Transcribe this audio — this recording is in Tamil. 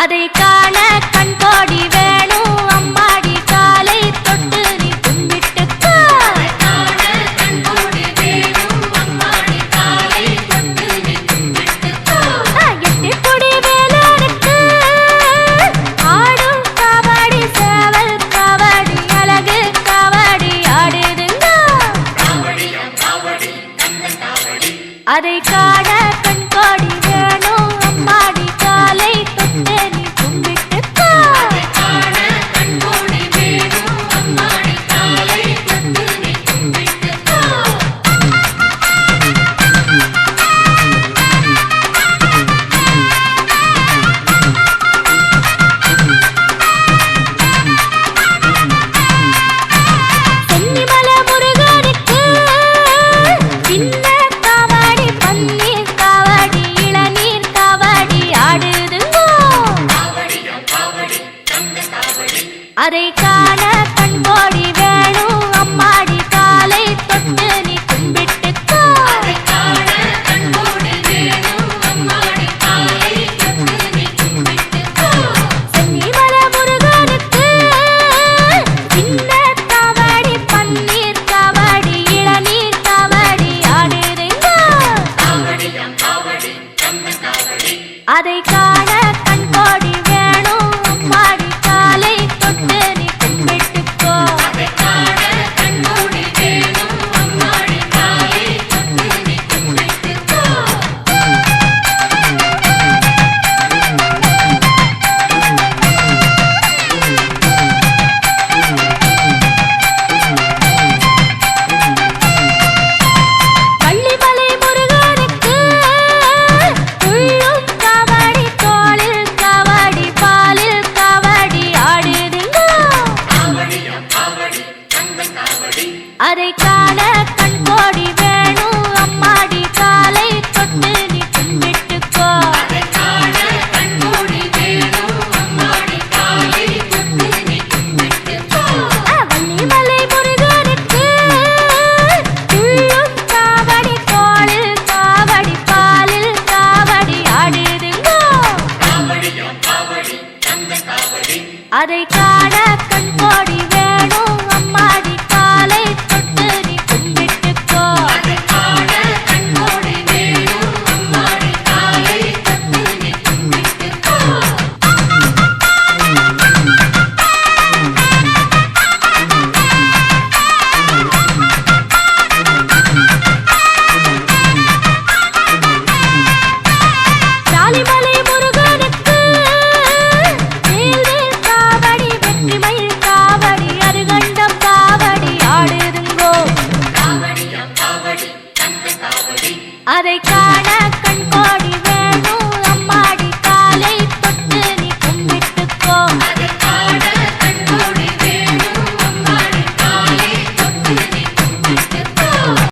அதை காண கண்கோடி வேணும் அம்மாடி காலை தொட்டு நீ கும்பிட்டுக்கோ. எட்டிக்குடி வேலனுக்கு ஆடும் காவடி சேவல் காவடி அழகு காவடி ஆடுதுங்க. அதை காண கண்கோடி வேணும் அம்மாடி காலை தொட்டு நீ கும்பிட்டுக்கோ. சென்னிமலை முருகனுக்கு சின்ன காவடி பன்னீர் காவடி இளநீர் காவடி ஆடுதுங்கோ. அதை காண கண்கோடி வேணும் அம்மாடி காலை தொட்டு நீ கும்பிட்டுக்கோ. சென்னிமலை முருகனுக்கு சின்ன காவடி பன்னீர் காவடி இளநீர் காவடி ஆடுதுங்கோ. அதை காண கண்கோடி வேணும் அம்மாடி காலை தொட்டு நீ கும்பிட்டுக்கோ. பள்ளிமலை முருகனுக்கு துள்ளும் காவடி தோளில் காவடி பாலில் காவடி ஆடுதுங்கோ. அதை காண கண்கோடி வேணும் அம்மாடி காலை தொட்டு நீ கும்பிட்டுக்கோ. வள்ளிமலை முருகனுக்கு துள்ளும் காவடி தோளில் காவடி பாலில் காவடி ஆடுதுங்கோ. அதை காண